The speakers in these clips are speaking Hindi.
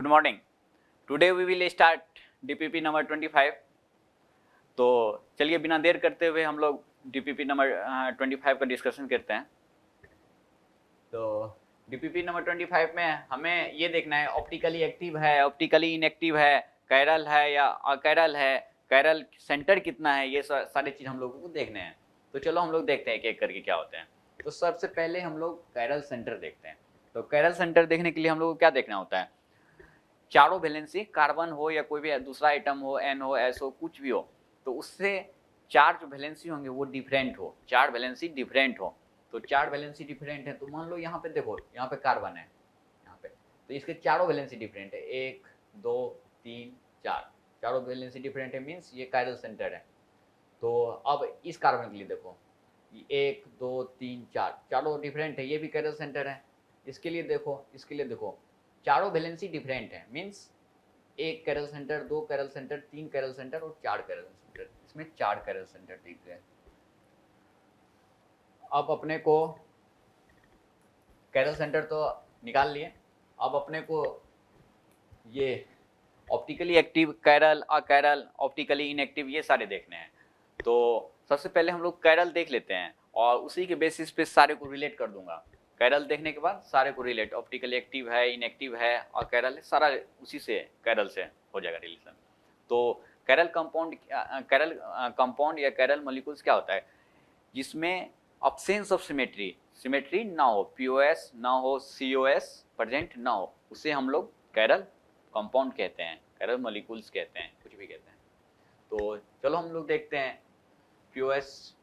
morning. Today we will start DPP number 25. तो चलिए बिना देर करते हुए हम लोग DPP नंबर 25 का डिस्कशन करते हैं। तो DPP नंबर 25 में हमें ये देखना है ऑप्टिकली एक्टिव है, ऑप्टिकली इनएक्टिव है, कैरल है या अकैरल है, कैरल सेंटर कितना है, ये सारी चीज़ हम लोगों को देखने हैं। तो चलो हम लोग देखते हैं एक एक करके क्या होते हैं। तो सबसे पहले हम लोग कैरल सेंटर देखते हैं। तो कैरल सेंटर देखने के लिए हम लोग को क्या देखना होता है, चारों वैलेंसी कार्बन हो या कोई भी दूसरा आइटम हो, एन हो, एस हो, कुछ भी हो, तो उससे चार जो वैलेंसी होंगे वो डिफरेंट हो, चार वैलेंसी डिफरेंट हो। तो चार वैलेंसी डिफरेंट है तो मान लो यहाँ पे देखो, यहाँ पे कार्बन है, यहाँ पे तो इसके चारों वैलेंसी डिफरेंट है, 1 2 3 4, चारों वैलेंसी डिफरेंट है, मीन्स ये कायरल सेंटर है। तो अब इस कार्बन के लिए देखो, 1 2 3 4, चारों डिफरेंट है, ये भी कायरल सेंटर है। इसके लिए देखो, इसके लिए देखो, चारों वैलेंसी डिफरेंट है, मीन्स एक chiral centre, 2 chiral centre, 3 chiral centre और 4 कैरल सेंटर, इसमें 4 कैरल सेंटर दिख गए। अब अपने को कैरल सेंटर तो निकाल लिए, अब अपने को ये optically active, chiral, achiral, optically inactive, ये सारे देखने हैं। तो सबसे पहले हम लोग कैरल देख लेते हैं और उसी के बेसिस पे सारे को रिलेट कर दूंगा। कैरल देखने के बाद सारे को रिलेट, ऑप्टिकली एक्टिव है, इनएक्टिव है और कैरल है, सारा उसी से कैरल से हो जाएगा रिलेशन। तो कैरल कंपाउंड या कैरल मॉलिक्यूल्स क्या होता है, जिसमें अब्सेंस ऑफ सिमेट्री, सिमेट्री ना हो, पीओएस ना हो, सीओएस प्रेजेंट ना हो, उसे हम लोग कैरल कंपाउंड कहते हैं, कैरल मॉलिक्यूल्स कहते हैं, कुछ भी कहते हैं। तो चलो हम लोग देखते हैं पीओएस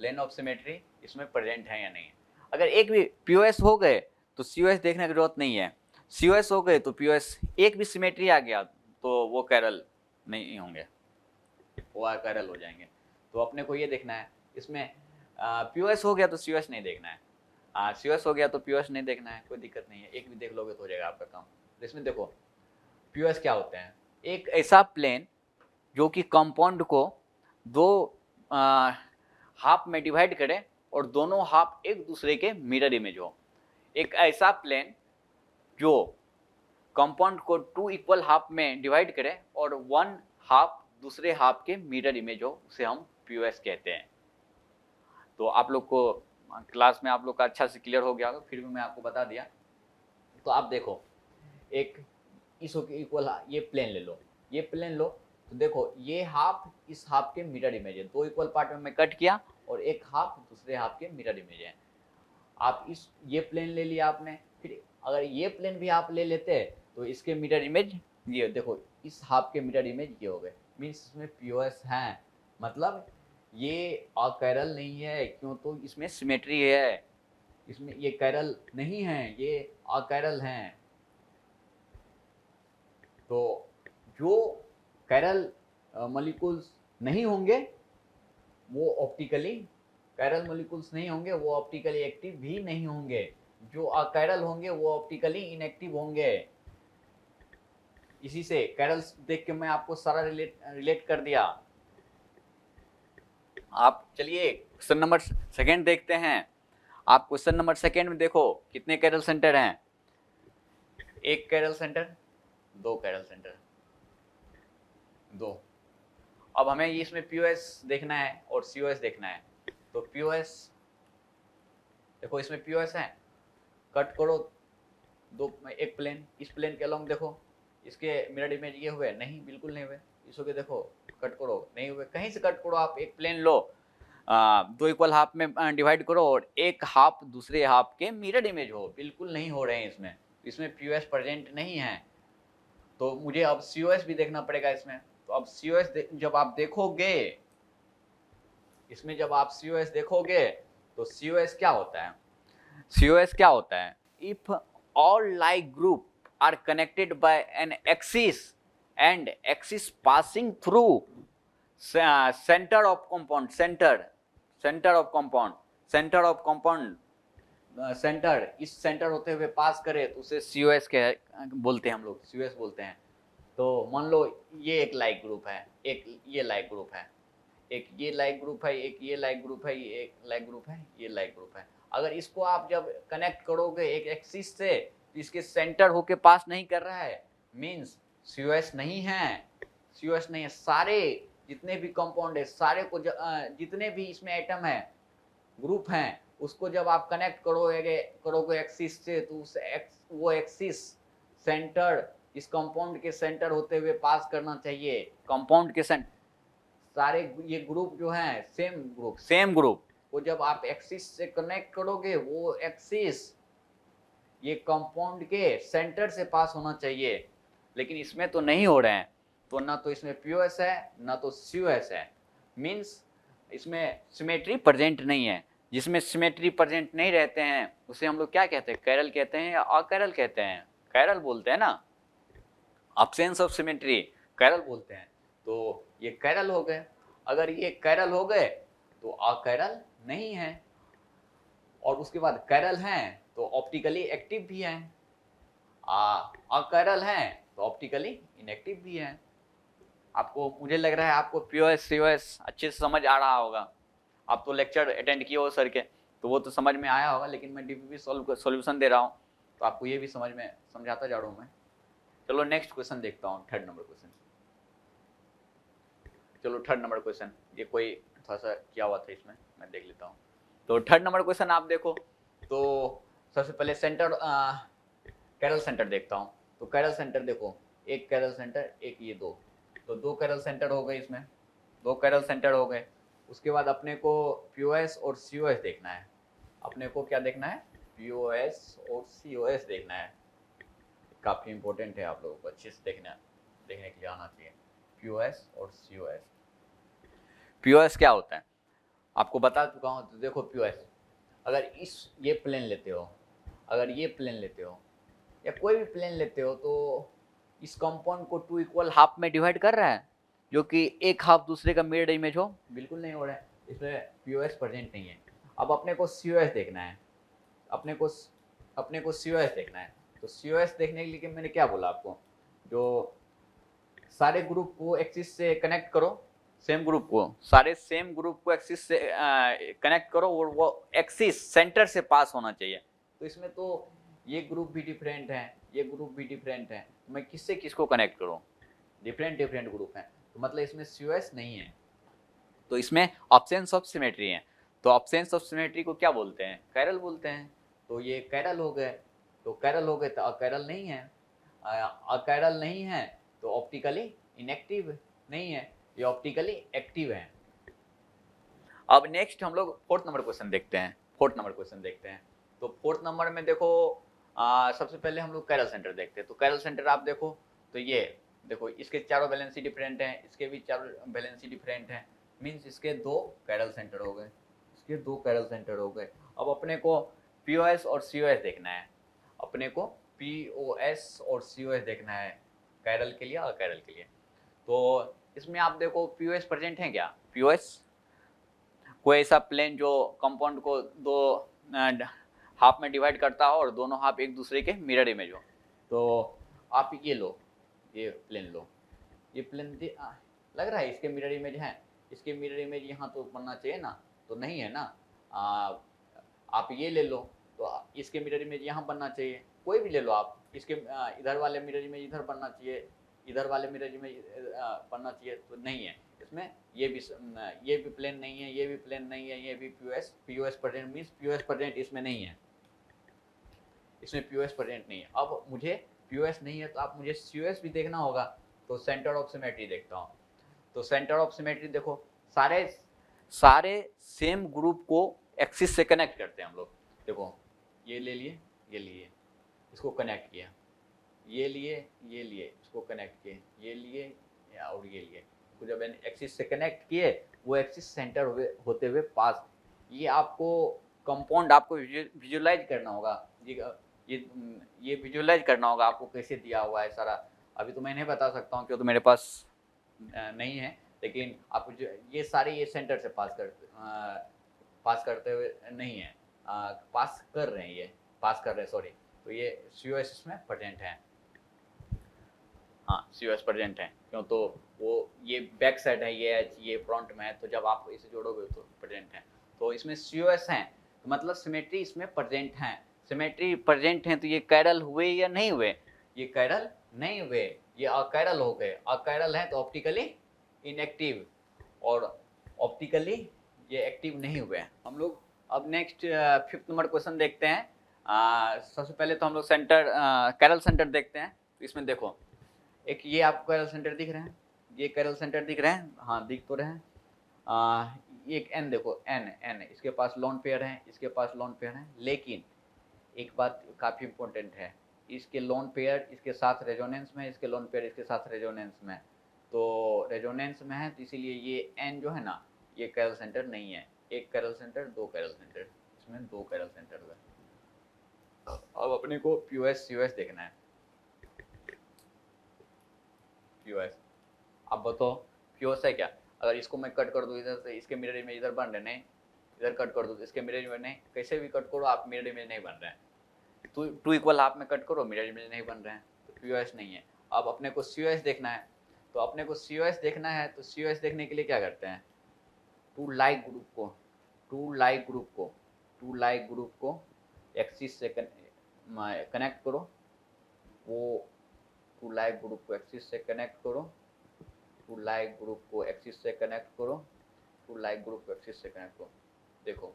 प्लेन ऑफ सिमेट्री इसमें प्रेजेंट है या नहीं है। अगर एक भी पीओएस हो गए तो सीओएस देखने की जरूरत नहीं है, सीओएस हो गए तो पीओएस एक भी सिमेट्री आ गया तो वो कैरल नहीं होंगे, वो कैरल हो जाएंगे। तो अपने को ये देखना है, इसमें पीओएस हो गया तो सीओएस नहीं देखना है, सीओएस हो गया तो पीओएस नहीं देखना है, कोई दिक्कत नहीं है, एक भी देख लोगे तो हो जाएगा आपका काम। तो इसमें देखो पीओएस क्या होते हैं, एक ऐसा प्लेन जो कि कंपाउंड को दो हाफ में डिवाइड करे और दोनों हाफ एक दूसरे के मिरर इमेज हो। एक ऐसा प्लेन जो कंपाउंड को 2 इक्वल हाफ में डिवाइड करे और 1 हाफ दूसरे हाफ के मिरर इमेज हो, उसे हम पीओएस कहते हैं। तो आप लोग को क्लास में आप लोग का अच्छा से क्लियर हो गया होगा, फिर भी मैं आपको बता दिया। तो आप देखो, एक इस इक्वल ये प्लेन ले लो, ये प्लेन लो, तो देखो ये हाफ इस हाफ के मिरर इमेज है, 2 इक्वल पार्ट में मैं कट किया और एक हाफ दूसरे हाफ के मिरर इमेज है। आप इस ये प्लेन ले लिया आपने, फिर अगर ये प्लेन भी आप ले लेते तो इसके मिरर इमेज ये देखो, इस हाफ के मिरर इमेज ये हो गए, मीन्स इसमें पीओएस हैं, मतलब ये अकैरल नहीं है, क्यों, तो इसमें सिमेट्री है, इसमें ये कैरल नहीं है, ये अकैरल हैं। तो जो कैरल मॉलिक्यूल्स नहीं होंगे वो ऑप्टिकली, कैरल मॉलिक्यूल्स नहीं होंगे वो ऑप्टिकली एक्टिव भी नहीं होंगे, जो अकैरल होंगे वो ऑप्टिकली इनएक्टिव होंगे। इसी से कैरल देख के मैं आपको सारा रिलेट कर दिया। आप चलिए क्वेश्चन नंबर सेकेंड देखते हैं। आप क्वेश्चन नंबर सेकेंड में देखो कितने कैरल सेंटर हैं, 1 कैरल सेंटर, 2 कैरल सेंटर, 2। अब हमें इसमें पीओएस देखना है और सीओएस देखना है। तो पीओएस देखो, इसमें पीओएस है, कट करो एक प्लेन, इस प्लेन के अलोंग देखो, इसके मिरर इमेज ये हुए नहीं, बिल्कुल नहीं हुए, इसको के देखो कट करो नहीं हुए, कहीं से कट करो, आप एक प्लेन लो, 2 इक्वल हाफ में डिवाइड करो और एक हाफ दूसरे हाफ के मिरर इमेज हो, बिल्कुल नहीं हो रहे हैं इसमें, इसमें पीओएस प्रेजेंट नहीं है। तो मुझे अब सीओएस भी देखना पड़ेगा इसमें। तो अब सीओएस जब आप देखोगे, इसमें जब आप सीओएस देखोगे तो सीओएस क्या होता है, सीओएस क्या होता है, if all like group are connected by an axis and axis passing through centre of compound, centre of compound, centre of compound, centre इस सेंटर होते हुए पास करे तो उसे सीओएस के बोलते हैं, हम लोग सीओएस बोलते हैं। तो मान लो ये एक लाइक ग्रुप है, एक ये लाइक ग्रुप है, एक ये लाइक ग्रुप है, एक ये लाइक ग्रुप है, ये एक लाइक ग्रुप है, ये लाइक ग्रुप है। अगर इसको आप जब कनेक्ट करोगे एक एक्सिस से इसके सेंटर होके पास नहीं कर रहा है, मीन्स COS नहीं है, COS नहीं है। सारे जितने भी कंपाउंड है, सारे को जितने भी इसमें एटम है, ग्रुप हैं, उसको जब आप कनेक्ट करोगे एक्सिस से, तो वो एक्सिस सेंटर इस कंपाउंड के सेंटर होते हुए पास करना चाहिए। कंपाउंड के सेंटर सारे ये ग्रुप जो हैं, सेम ग्रुप वो जब आप एक्सिस से कनेक्ट करोगे, वो एक्सिस ये कंपाउंड के सेंटर से पास होना चाहिए, लेकिन इसमें तो नहीं हो रहे हैं। तो ना तो इसमें POS है ना तो COS है, मीन्स इसमें सिमेट्री प्रेजेंट नहीं है। जिसमें सिमेट्री प्रेजेंट नहीं रहते हैं उसे हम लोग क्या कहते हैं, कैरल कहते हैं या अकैरल कहते हैं? कैरल बोलते हैं ना, अब्सेंस ऑफ सिमेट्री कैरल बोलते हैं। तो ये कैरल हो गए। अगर ये कैरल हो गए तो अकैरल नहीं है, और उसके बाद कैरल हैं तो ऑप्टिकली एक्टिव भी हैं, अकैरल हैं तो ऑप्टिकली इनएक्टिव भी हैं। आपको, मुझे लग रहा है आपको POS COS अच्छे से समझ आ रहा होगा। आप तो लेक्चर अटेंड किए हो सर के, तो वो तो समझ में आया होगा, लेकिन मैं DPP सॉल्यूशन दे रहा हूँ तो आपको ये भी समझाता जा रहा हूँ मैं। चलो नेक्स्ट क्वेश्चन देखता हूँ, थर्ड नंबर क्वेश्चन। चलो थर्ड नंबर क्वेश्चन, ये कोई थोड़ा सा क्या हुआ था इसमें, मैं देख लेता हूँ। तो थर्ड नंबर क्वेश्चन आप देखो, तो सबसे पहले सेंटर कैरल सेंटर देखता हूँ। तो कैरल सेंटर देखो, एक कैरल सेंटर, एक ये दो, तो दो कैरल सेंटर हो गए, इसमें दो कैरल सेंटर हो गए। उसके बाद अपने को POS और COS देखना है। अपने को क्या देखना है, POS और COS देखना है। काफ़ी इंपॉर्टेंट है, आप लोगों को अच्छे से देखने के लिए आना चाहिए। POS और COS। POS क्या होता है आपको बता चुका हूँ। तो देखो POS, अगर ये प्लेन लेते हो, अगर ये प्लेन लेते हो या कोई भी प्लेन लेते हो, तो इस कंपाउंड को 2 इक्वल हाफ में डिवाइड कर रहा है, जो कि एक हाफ दूसरे का मिरर इमेज हो, बिल्कुल नहीं हो रहा है, इसमें POS प्रेजेंट नहीं है। अब अपने को COS देखना है, अपने को COS देखना है। तो COS देखने के लिए मैंने क्या बोला आपको, जो सारे ग्रुप को एक्सिस से कनेक्ट करो, सेम ग्रुप को, सारे सेम ग्रुप को एक्सिस से कनेक्ट करो, और वो एक्सिस सेंटर से पास होना चाहिए। तो इसमें तो ये ग्रुप भी डिफरेंट है, ये ग्रुप भी डिफरेंट है, तो मैं किससे किसको कनेक्ट करूं, डिफरेंट ग्रुप हैं, तो मतलब इसमें COS नहीं है, तो इसमें ऑब्सेंस ऑफ सिमेट्री है। तो ऑब्सेंस ऑफ सिमेट्री को क्या बोलते हैं, कैरल बोलते हैं। तो ये कैरल हो गए, तो कैरल हो गए, तो अकैरल नहीं है, अकैरल नहीं है तो ऑप्टिकली इनएक्टिव नहीं है, ये ऑप्टिकली एक्टिव है। अब नेक्स्ट हम लोग फोर्थ नंबर क्वेश्चन देखते हैं। तो फोर्थ नंबर में देखो, सबसे पहले हम लोग कैरल सेंटर देखते हैं। तो कैरल सेंटर आप देखो, तो ये देखो, इसके चारों वैलेंसी डिफरेंट हैं, इसके भी चारों वैलेंसी डिफरेंट हैं, मीन्स इसके दो कैरल सेंटर हो गए, इसके दो कैरल सेंटर हो गए। अब अपने को POS और COS देखना है, अपने को POS और COS देखना है, कैरल के लिए और कैरल के लिए। तो इसमें आप देखो POS प्रेजेंट है क्या, POS कोई ऐसा प्लेन जो कंपाउंड को दो हाफ में डिवाइड करता हो और दोनों हाफ एक दूसरे के मिरर इमेज हो। तो आप ये लो, ये प्लेन लो, ये प्लेन लग रहा है इसके मिरर इमेज है, इसके मिरर इमेज यहाँ तो बनना चाहिए ना, तो नहीं है ना। आप ये ले लो, तो इसके मिरर इमेज यहाँ बनना चाहिए, कोई भी ले लो आप, इसके इधर वाले मिरर इमेज इधर बनना चाहिए, इधर वाले मिरर इमेज बनना चाहिए, तो नहीं है इसमें। ये भी प्लेन नहीं है, ये भी प्लेन नहीं है, ये भी POS present, means POS present इसमें नहीं है, इसमें POS प्रेजेंट नहीं है। अब मुझे POS नहीं है तो आप मुझे COS भी देखना होगा, तो सेंटर ऑफ सिमेट्री देखता हूँ। तो सेंटर ऑफ सिमेट्री देखो, सारे सेम ग्रुप को एक्सिस से कनेक्ट करते हैं हम लोग। देखो ये ले लिए, ये लिए, इसको कनेक्ट किया, ये लिए, इसको कनेक्ट किए, ये लिए और ये लिए, तो जब एक्सिस से कनेक्ट किए, वो एक्सिस सेंटर होते हुए पास। ये आपको कंपाउंड आपको विजुअलाइज करना होगा, ये विजुअलाइज करना होगा आपको, कैसे दिया हुआ है सारा। अभी तो मैं नहीं बता सकता हूँ, क्यों तो मेरे पास नहीं है, लेकिन आप ये सारे ये सेंटर से पास करते हुए नहीं है, पास कर रहे हैं, ये पास कर रहे हैं, सॉरी। तो ये COS इसमें प्रेजेंट है, हाँ COS प्रेजेंट है, क्यों तो वो ये बैक साइड है, ये फ्रंट में है, तो जब आप इसे जोड़ोगे तो प्रेजेंट है। तो इसमें COS हैं, तो मतलब सिमेट्री इसमें प्रेजेंट है, सिमेट्री प्रेजेंट है तो ये कैरल हुए या नहीं हुए? ये कैरल नहीं हुए, ये अकैरल हो गए। अकैरल है तो ऑप्टिकली इनएक्टिव, और ऑप्टिकली ये एक्टिव नहीं हुए। हम लोग अब नेक्स्ट 5th नंबर क्वेश्चन देखते हैं। सबसे पहले तो हम लोग सेंटर कैरल सेंटर देखते हैं। तो इसमें देखो, एक ये आपको कैरल सेंटर दिख रहे हैं, ये कैरल सेंटर दिख रहे हैं, हाँ दिख तो रहे हैं। एक एन देखो, एन इसके पास लोन पेयर है, इसके पास लोन पेयर है, लेकिन एक बात काफ़ी इंपॉर्टेंट है, इसके लोन पेयर इसके साथ रेजोनेंस में, इसके लोन पेयर इसके साथ रेजोनेंस में, तो रेजोनेंस में है तो इसीलिए ये एन जो है ना, ये कैरल सेंटर नहीं है। एक कैरल सेंटर, दो कैरल सेंटर, इसमें दो कैरल सेंटर हुए। अब अपने को पीओएस सीओएस देखना है। पीओएस, अब बताओ पीओएस है क्या? अगर इसको मैं कट कर दूँ इधर से, इसके मिरर इमेज इधर बन रहे नहीं, इधर कट कर दूँ तो इसके मिरर इमेज नहीं, कैसे भी कट करो आप मिरर इमेज नहीं बन रहे हैं। टू इक्वल हाफ में कट करो, मिरर इमेज नहीं बन रहे हैं, तो पीओएस नहीं है। अब अपने को सीओएस देखना है, तो अपने को सीओएस देखना है, तो सीओएस देखने के लिए क्या करते हैं, टू लाइक ग्रुप को एक्सिस से कनेक्ट करो, वो टू लाइक ग्रुप को एक्सिस से कनेक्ट करो, टू लाइक ग्रुप को एक्सिस से कनेक्ट करो, टू लाइक ग्रुप को एक्सिस से कनेक्ट करो। देखो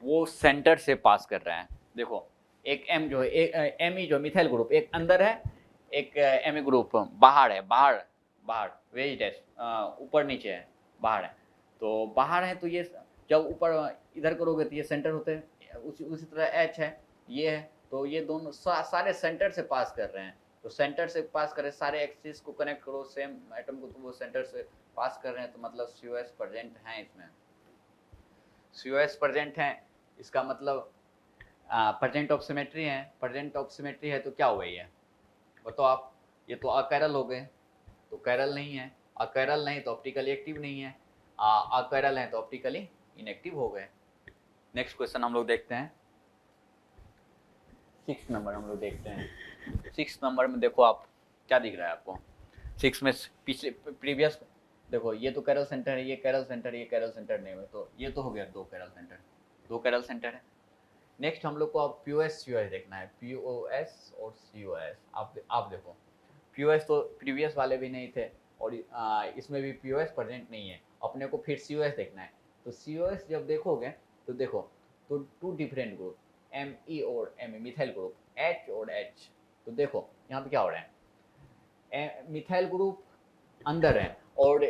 वो सेंटर से पास कर रहा है। देखो एक एम जो है, एक एम जो मिथाइल ग्रुप एक अंदर है, एक एम ग्रुप बाहर है, बाहर वेज डैश ऊपर नीचे है, बाहर है। तो बाहर है तो ये जब ऊपर इधर करोगे तो ये सेंटर होते हैं, उसी तरह एच है, ये है, तो ये दोनों सारे सेंटर से पास कर रहे हैं। तो सेंटर से पास कर रहे, सारे एक्सिस को कनेक्ट करो सेम एटम को, तो वो सेंटर से पास कर रहे हैं, तो मतलब सीओएस प्रेजेंट है इसमें। सीओएस प्रेजेंट है, इसका मतलब प्रेजेंट ऑफ सिमेट्री है। प्रेजेंट ऑफ सिमेट्री है तो क्या हुआ ये बताओ आप? ये तो अकैरल हो गए, तो कैरल नहीं है, अकैरल नहीं तो ऑप्टिकली एक्टिव नहीं है, अकैरल है तो ऑप्टिकली इनएक्टिव हो गए। नेक्स्ट क्वेश्चन हम लोग देखते हैं, 6 नंबर हम लोग देखते हैं। 6 नंबर में देखो आप क्या दिख रहा है आपको? 6 में पिछले प्रीवियस देखो, ये तो कैरल सेंटर है, ये कैरल सेंटर, ये कैरल सेंटर नहीं है, तो ये तो हो गया दो कैरल सेंटर है। नेक्स्ट हम लोग को अब पीओएस सीओएस देखना है, पीओएस और सीओएस। आप देखो, पीओएस तो प्रीवियस वाले भी नहीं थे, और इसमें भी पीओएस प्रेजेंट नहीं है। अपने को फिर सीओएस देखना है, तो सीओएस जब देखोगे तो देखो, तो two different group, M E और M E methyl group, H और एच। तो देखो यहाँ पे क्या हो रहा है, मिथाइल ग्रुप अंदर है और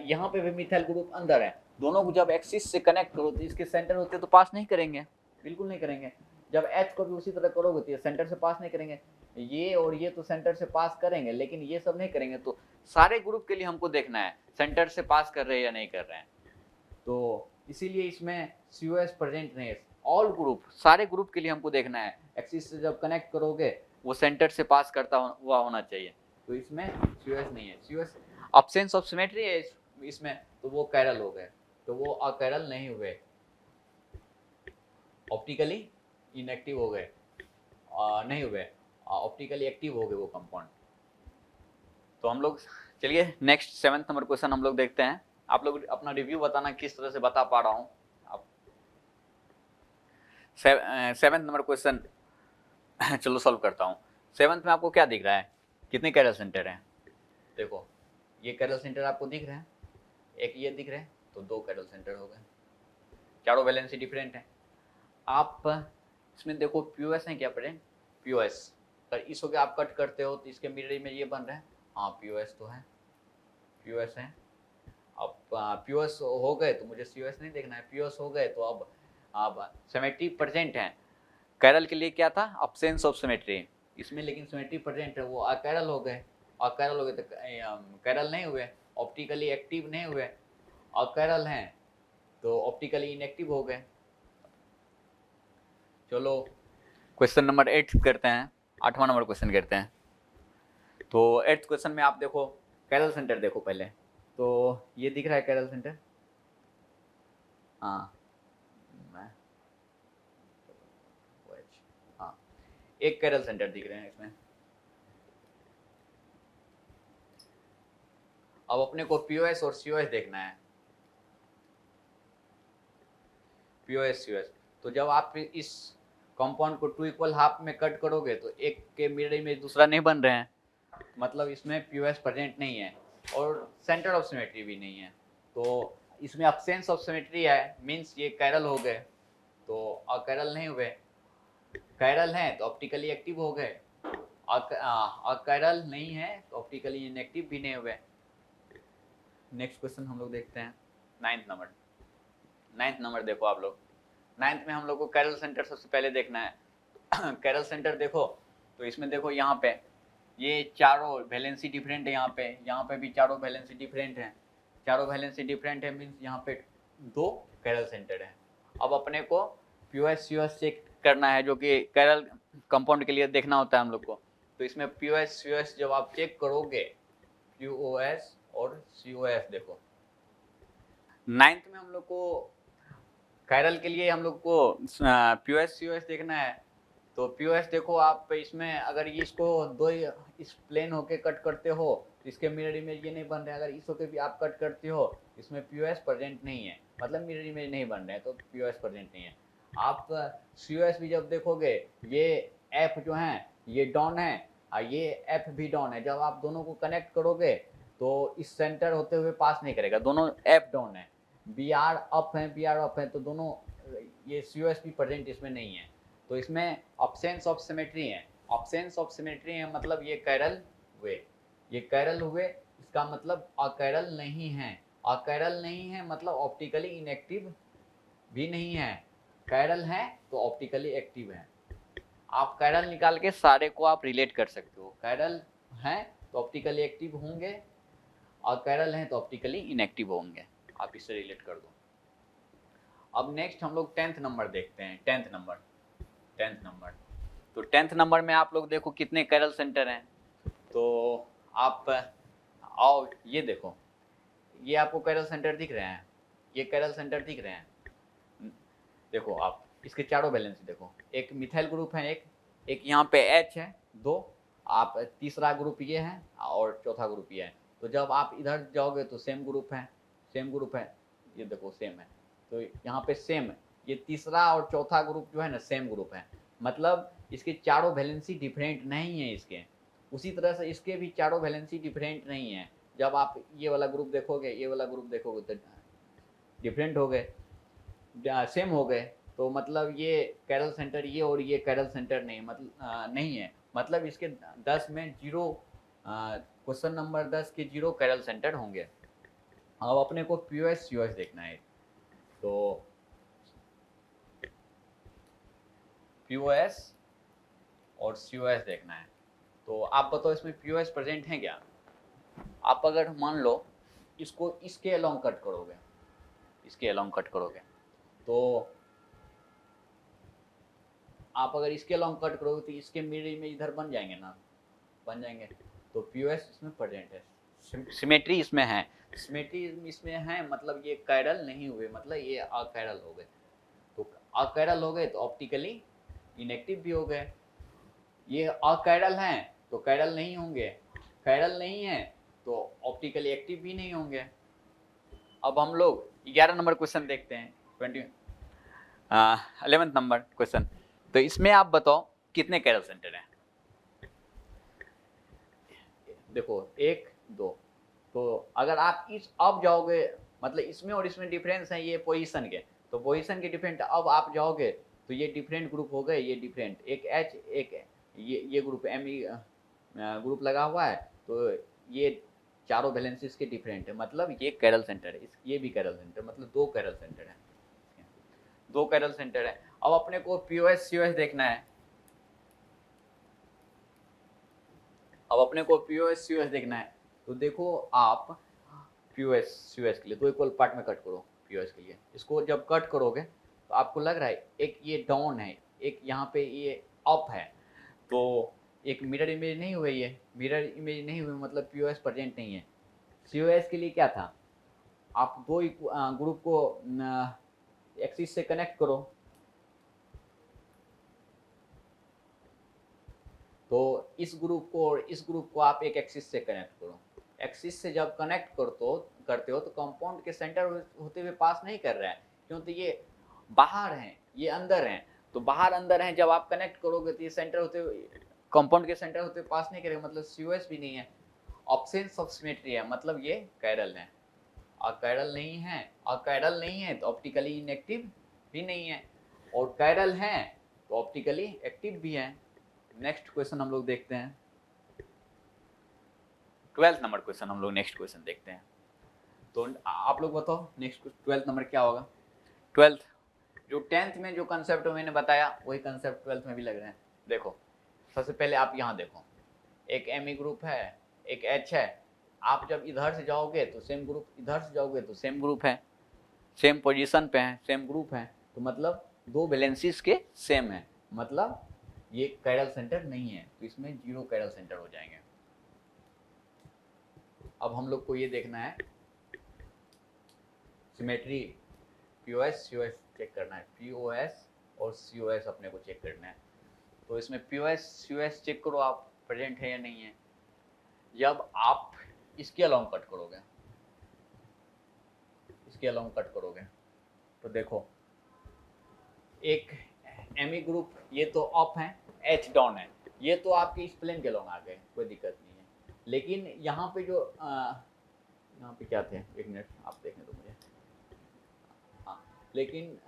यहाँ पे भी मिथाइल ग्रुप अंदर है। दोनों को जब एक्सिस से कनेक्ट करो तो इसके सेंटर होते तो पास नहीं करेंगे, बिल्कुल नहीं करेंगे। जब एच को भी उसी तरह करोगे तो ये सेंटर से पास नहीं करेंगे, ये और ये तो सेंटर से पास करेंगे, लेकिन ये सब नहीं करेंगे। तो सारे ग्रुप के लिए हमको देखना है सेंटर से पास कर रहे हैं या नहीं कर रहे हैं, तो इसीलिए इसमें सीओएस प्रेजेंट नहीं है। ऑल ग्रुप, सारे ग्रुप के लिए हमको देखना है, एक्सिस से जब कनेक्ट करोगे वो सेंटर से पास करता हुआ होना चाहिए, तो इसमें सीओएस नहीं है। सीओएस एब्सेंस ऑफ सिमेट्री है इसमें, तो वो कैरल हो गए, तो वो अकैरल नहीं हुए, ऑप्टिकली इनएक्टिव हो गए, नहीं हुए, ऑप्टिकली एक्टिव हो गए वो कंपाउंड। तो हम लोग चलिए नेक्स्ट 7th नंबर क्वेश्चन हम लोग देखते हैं। आप लोग अपना रिव्यू बताना किस तरह से बता पा रहा हूँ। आप 7th नंबर क्वेश्चन चलो सॉल्व करता हूँ। 7th में आपको क्या दिख रहा है, कितने कैरल सेंटर हैं? देखो ये कैरल सेंटर आपको दिख रहे हैं, एक ये दिख रहे हैं, तो दो कैरल सेंटर हो गए, चारों वैलेंसी डिफरेंट है। आप इसमें देखो पीओएस है क्या प्रेजेंट? पीओएस पर इस हो गया, आप कट करते हो तो इसके मिरर में ये बन रहा है, हाँ पीओएस तो है, पीओएस है। अब पीओएस हो गए तो मुझे सीओएस नहीं देखना है, पीओएस हो गए तो अब सिमेट्री प्रेजेंट है। कैरल के लिए क्या था, एब्सेंस ऑफ सिमेट्री, इसमें लेकिन सिमेट्री प्रेजेंट है, वो अकैरल हो गए, अकैरल हो गए तो कैरल नहीं हुए, ऑप्टिकली एक्टिव नहीं हुए, अकैरल हैं तो ऑप्टिकली इनएक्टिव हो गए। चलो क्वेश्चन नंबर 8 करते हैं, 8वां नंबर क्वेश्चन करते हैं। तो 8th क्वेश्चन में आप देखो कैरल सेंटर देखो पहले, तो ये दिख रहा है कैरल सेंटर, हाँ एक कैरल सेंटर दिख रहे हैं इसमें। अब अपने को पीओएस और सीओएस देखना है, पीओएस सीओएस। तो जब आप इस कंपाउंड को 2 इक्वल हाफ में कट करोगे तो एक के मिरर इमेज दूसरा नहीं बन रहे हैं, मतलब इसमें पीओएस प्रेजेंट नहीं है और सेंटर ऑफ सिमेट्री भी नहीं है। तो इसमें अब्सेंस ऑफ सिमेट्री है, मीन्स ये कैरल हो गए तो अकैरल नहीं हुए, कैरल हैं तो ऑप्टिकली एक्टिव हो गए, अकैरल नहीं है तो ऑप्टिकली इनएक्टिव भी नहीं हुए। नेक्स्ट क्वेश्चन हम लोग देखते हैं 9th नंबर। 9th नंबर देखो आप लोग, 9th में हम लोग को कैरल सेंटर सबसे पहले देखना है। कैरल सेंटर देखो तो इसमें देखो यहाँ पे ये चारों वैलेंसी डिफरेंट है, यहाँ पे भी चारों वैलेंसी डिफरेंट है, चारों वैलेंसी डिफरेंट है मीन्स यहाँ पे 2 कैरल सेंटर है। अब अपने को पीओएस सीओएस चेक करना है, जो कि कैरल कंपाउंड के लिए देखना होता है हम लोग को। तो इसमें पीओएस सीओएस जब आप चेक करोगे, पीओएस और सीओएस देखो 9th में हम लोग को कैरल के लिए हम लोग को पीओएस सीओएस देखना है। तो पीओएस देखो आप इसमें अगर इसको दो इस प्लेन होके कट करते हो तो इसके मिरर इमेज ये नहीं बन रहे, अगर इस होके भी आप कट करते हो इसमें पीओएस प्रेजेंट नहीं है, मतलब मिरर इमेज नहीं बन रहे तो पीओएस प्रेजेंट नहीं है। आप सीओएस भी जब देखोगे ये एफ जो है ये डाउन है और ये एफ भी डाउन है, जब आप दोनों को कनेक्ट करोगे तो इस सेंटर होते हुए पास नहीं करेगा, दोनों एफ डाउन है, बी आर अप है, बी आर अप है, तो दोनों ये सीओएस भी प्रेजेंट इसमें नहीं है। तो इसमें ऑब्सेंस ऑफ सिमेट्री है, ऑब्सेंस ऑफ सिमेट्री है मतलब ये कैरल हुए, ये कैरल हुए इसका मतलब अकैरल नहीं है, अकैरल नहीं है मतलब ऑप्टिकली इनएक्टिव भी नहीं है, कैरल है तो ऑप्टिकली एक्टिव है। आप कैरल निकाल के सारे को आप रिलेट कर सकते हो, कैरल है तो ऑप्टिकली एक्टिव होंगे और कैरल है तो ऑप्टिकली इनएक्टिव होंगे, आप इससे रिलेट कर दो। अब नेक्स्ट हम लोग 10th नंबर देखते हैं, 10th नंबर। 10th नंबर तो 10th नंबर में आप लोग देखो कितने कैरल सेंटर हैं। तो आप आओ ये देखो, ये आपको कैरल सेंटर दिख रहे हैं, ये कैरल सेंटर दिख रहे हैं, देखो आप इसके चारों बैलेंस देखो, एक मिथाइल ग्रुप है, एक यहाँ पे H है 2, आप तीसरा ग्रुप ये है और चौथा ग्रुप ये है। तो जब आप इधर जाओगे तो सेम ग्रुप है, सेम ग्रुप है, ये देखो सेम है, तो यहाँ पे सेम है, ये तीसरा और चौथा ग्रुप जो है ना सेम ग्रुप है, मतलब इसके चारों वैलेंसी डिफरेंट नहीं है इसके। उसी तरह से इसके भी चारों वैलेंसी डिफरेंट नहीं है, जब आप ये वाला ग्रुप देखोगे ये वाला ग्रुप देखोगे तो डिफरेंट हो गए, सेम हो गए, तो मतलब ये कैरल सेंटर ये और ये कैरल सेंटर नहीं मतलब नहीं है, मतलब इसके 10 में 0, क्वेश्चन नंबर 10 के 0 कैरल सेंटर होंगे। अब अपने को पीओएस सीओएस देखना है, तो पीओएस और सीओएस देखना है। तो आप बताओ इसमें पीओएस प्रेजेंट है क्या? आप अगर मान लो इसको इसके अलोंग कट करोगे, इसके अलोंग कट करोगे, तो आप अगर इसके अलोंग कट करोगे तो इसके मिरर इमेज इधर बन जाएंगे ना, बन जाएंगे, तो पीओएस इसमें प्रेजेंट है, सिमेट्री इसमें है, सिमेट्री इसमें है मतलब ये कैरल नहीं हुए, मतलब ये अकैरल हो गए, तो अकैरल हो गए तो ऑप्टिकली इनएक्टिव भी हो गए, ये अकैरल हैं तो कैरल नहीं होंगे, कैरल नहीं है तो ऑप्टिकली एक्टिव भी नहीं होंगे। अब हम लोग 11 नंबर क्वेश्चन देखते हैं, 11th नंबर क्वेश्चन। तो इसमें आप बताओ कितने कैरल सेंटर हैं? देखो 1 2, तो अगर आप इस अब जाओगे मतलब इसमें और इसमें डिफरेंस है ये पोजीशन के, तो पोजीशन के डिफरेंट, अब आप जाओगे तो ये डिफरेंट ग्रुप हो गए, ये डिफरेंट, एक H एक ये ग्रुप Me ग्रुप लगा हुआ है, तो ये चारों वैलेंसीज के डिफरेंट है, मतलब ये कैरल सेंटर है, ये भी कैरल सेंटर, मतलब 2 कैरल सेंटर है, 2 कैरल सेंटर है। अब अपने को पीओएस सीओएस देखना है, अब अपने को पीओएस सीओएस देखना है, तो देखो आप पीओएस सीओएस के लिए 2 इक्वल पार्ट में कट करो, पीओएस के लिए इसको जब कट करोगे तो आपको लग रहा है एक ये डाउन है, एक यहाँ पे ये अप है, तो एक मिरर इमेज नहीं हुए, ये मिरर इमेज नहीं हुए मतलब पीओएस प्रेजेंट नहीं है। सीओएस के लिए क्या था, आप 2 ग्रुप को एक्सिस से कनेक्ट करो, तो इस ग्रुप को और इस ग्रुप को आप एक एक्सिस से कनेक्ट करो, एक्सिस से जब कनेक्ट करते हो तो कंपाउंड के सेंटर होते हुए पास नहीं कर रहा है, क्योंकि ये बाहर हैं ये अंदर हैं, तो बाहर अंदर है, जब आप कनेक्ट करोगे तो ये सेंटर होते हुए, कंपाउंड के सेंटर होते हुए पास नहीं करेगा, मतलब COS भी नहीं है। ऑब्सेंस ऑफ सिमेट्री है, मतलब ये कायरल है। और कायरल नहीं है, और कायरल नहीं है तो ऑप्टिकली इनएक्टिव भी नहीं है, और कायरल है तो ऑप्टिकली एक्टिव भी है। नेक्स्ट क्वेश्चन हम लोग देखते हैं, 12th नंबर क्वेश्चन हम लोग नेक्स्ट क्वेश्चन देखते हैं। तो आप लोग बताओ नेक्स्ट 12th नंबर क्या होगा। 12th जो 10th में जो कंसेप्ट मैंने बताया वही कंसेप्ट 12th में भी लग रहे हैं। देखो सबसे पहले आप यहाँ देखो, एक Me ग्रुप है, एक H है। आप जब इधर से जाओगे तो सेम ग्रुप, इधर से जाओगे तो सेम ग्रुप है, सेम पोजीशन पे है, सेम ग्रुप है, तो मतलब दो वैलेंसीज के सेम है, मतलब ये कायरल सेंटर नहीं है, तो इसमें 0 कायरल सेंटर हो जाएंगे। अब हम लोग को ये देखना है सिमेट्री POS COS चेक करना है, POS और COS अपने को चेक करना है। तो इसमें POS COS चेक करो आप प्रेजेंट है या नहीं है। जब आप इसके अलाउंग कट करोगे, इसके अलाउंग कट करोगे तो देखो एक Me ग्रुप ये तो अप है, H डाउन है, ये तो आपके इस प्लेन के अलाउंग आ गए, कोई दिक्कत नहीं है। लेकिन यहाँ पे जो यहाँ पे क्या थे, एक मिनट आप देखने दो मुझे। हाँ, लेकिन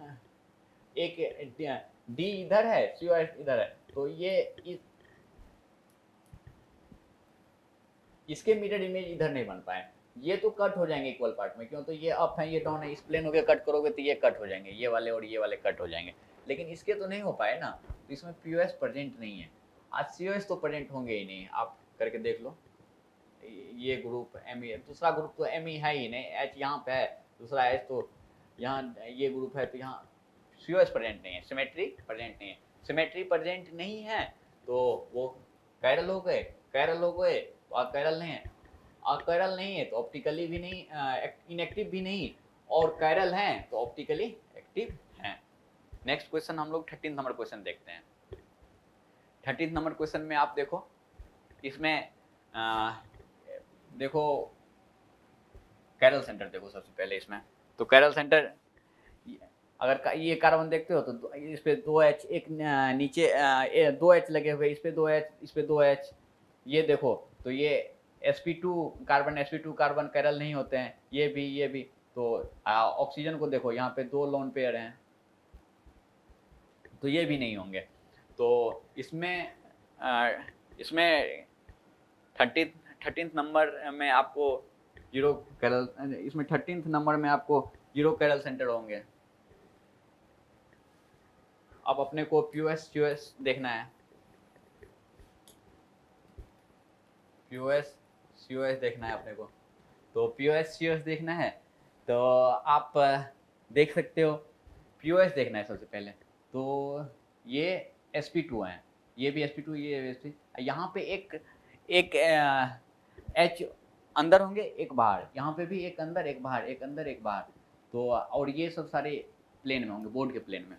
एक D इधर है, COS इधर है, तो ये इसके मिरर इमेज इधर नहीं बन पाए, ये तो कट हो जाएंगे इक्वल पार्ट में, क्यों, तो ये अप है ये डाउन है, इस प्लेन हो गया, कट करोगे तो ये कट हो जाएंगे, ये वाले और ये वाले कट हो जाएंगे। लेकिन इसके तो नहीं हो पाए ना, तो इसमें POS प्रेजेंट नहीं है। आज COS तो प्रेजेंट होंगे ही नहीं, आप करके देख लो। ये ग्रुप Me, दूसरा ग्रुप तो Me है ही नहीं, H यहाँ पे है, दूसरा H तो यहाँ, ये ग्रुप है तो यहाँ COS प्रेजेंट नहीं है, सिमेट्री प्रेजेंट नहीं है। सिमेट्री प्रेजेंट नहीं है तो वो कायरल हो गए, कायरल हो गए तो अकायरल नहीं है, अकायरल नहीं है तो ऑप्टिकली भी नहीं, इनएक्टिव भी नहीं, और कायरल हैं तो ऑप्टिकली एक्टिव हैं। नेक्स्ट क्वेश्चन हम लोग 13 नंबर क्वेश्चन देखते हैं। 13 नंबर क्वेश्चन में आप देखो, इसमें देखो कायरल सेंटर देखो सबसे पहले इसमें। तो कायरल सेंटर अगर ये कार्बन देखते हो तो इस पे 2H, एक नीचे 2H लगे हुए, इस पे 2H, इस पे 2H, ये देखो तो ये sp2 कार्बन कायरल नहीं होते हैं, ये भी। तो ऑक्सीजन को देखो, यहाँ पे 2 लोन पेयर हैं, तो ये भी नहीं होंगे। तो इसमें 13th नंबर में आपको 0 कायरल, इसमें 13th नंबर में आपको 0 कायरल सेंटर होंगे। अब अपने को POS COS देखना है, POS COS देखना है अपने को। तो POS COS देखना है तो आप देख सकते हो, POS देखना है सबसे पहले। तो ये sp2 है, ये भी sp2, ये भी sp, यहाँ पे एक H अंदर होंगे, एक बाहर, यहाँ पे भी एक अंदर एक बाहर, एक अंदर एक बाहर। तो और ये सब सारे प्लेन में होंगे, बोर्ड के प्लेन में।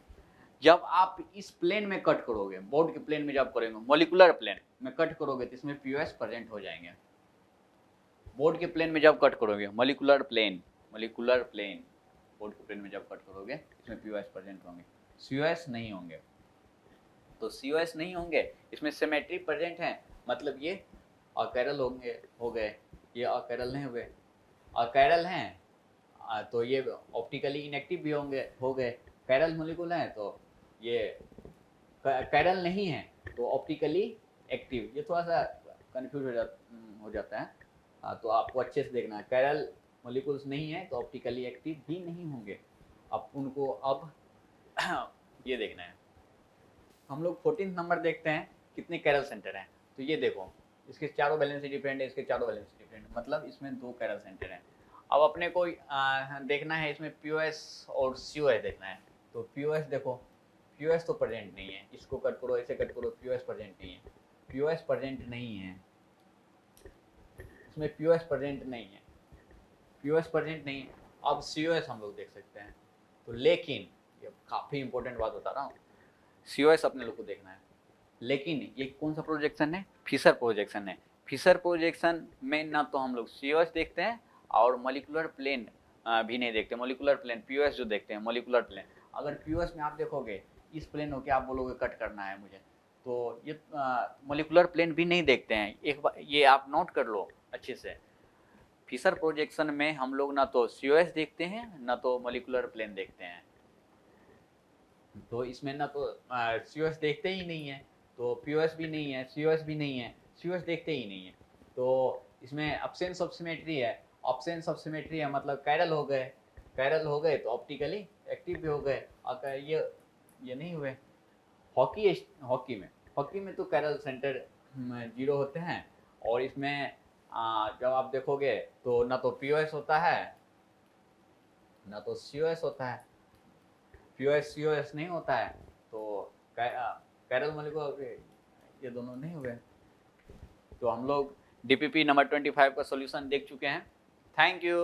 जब आप इस प्लेन में कट करोगे, बोर्ड के प्लेन में जब करेंगे, मॉलिक्यूलर प्लेन में कट करोगे तो इसमें POS प्रेजेंट हो जाएंगे। बोर्ड के प्लेन में जब कट करोगे, मॉलिक्यूलर प्लेन बोर्ड के प्लेन में जब कट करोगे इसमें POS प्रेजेंट होंगे, COS नहीं होंगे। तो COS नहीं होंगे, इसमें सिमेट्री प्रेजेंट है, मतलब ये अकायरल होंगे, हो गए, ये अकायरल नहीं हुए, अकायरल हैं तो ये ऑप्टिकली इनएक्टिव भी होंगे, हो गए। कायरल मॉलिक्यूल है तो ये कायरल नहीं है तो ऑप्टिकली एक्टिव। ये थोड़ा सा कंफ्यूज हो जाता है, तो आपको अच्छे से देखना है, कायरल मॉलिक्यूल्स नहीं है तो ऑप्टिकली एक्टिव भी नहीं होंगे। अब उनको अब ये देखना है। हम लोग 14th नंबर देखते हैं, कितने कायरल सेंटर हैं। तो ये देखो, इसके चारों वैलेंसी डिफरेंट है, इसके चारों वैलेंसी डिफरेंट, मतलब इसमें 2 कायरल सेंटर हैं। अब अपने को देखना है इसमें POS और COS देखना है। तो POS देखो, POS तो प्रेजेंट नहीं है, इसको कट करो, ऐसे कट करो, POS प्रेजेंट नहीं है, POS प्रेजेंट नहीं है, इसमें POS प्रेजेंट नहीं है, POS प्रेजेंट नहीं है। अब COS हम लोग देख सकते हैं। तो लेकिन ये काफ़ी इंपॉर्टेंट बात बता रहा हूँ, COS अपने लोग को देखना है, लेकिन ये कौन सा प्रोजेक्शन है, फिशर प्रोजेक्शन है। फिशर प्रोजेक्शन में ना तो हम लोग COS देखते हैं और मॉलिक्यूलर प्लेन भी नहीं देखते, मॉलिक्यूलर प्लेन POS जो देखते हैं, मॉलिक्यूलर प्लेन। अगर POS में आप देखोगे इस प्लेन होके आप बोलोगे कट करना है मुझे, तो ये मोलिकुलर प्लेन भी नहीं देखते हैं। एक बार ये आप नोट कर लो अच्छे से, फिशर प्रोजेक्शन में हम लोग ना तो COS देखते हैं ना तो मोलिकुलर प्लेन देखते हैं। तो इसमें ना तो COS देखते ही नहीं है, तो POS भी नहीं है, COS भी नहीं है, COS देखते ही नहीं है। तो इसमें एब्सेंस ऑफ सिमेट्री है। एब्सेंस ऑफ सिमेट्री है मतलब कायरल हो गए, कायरल हो गए तो ऑप्टिकली एक्टिव भी हो गए। अगर ये नहीं हुए हॉकी में तो कायरल सेंटर 0 होते हैं, और इसमें जब आप देखोगे तो ना तो POS होता है ना तो COS होता है, POS COS नहीं होता है, तो कायरल मॉलिक्यूल ये दोनों नहीं हुए। तो हम लोग DPP नंबर 25 का सॉल्यूशन देख चुके हैं। Thank you.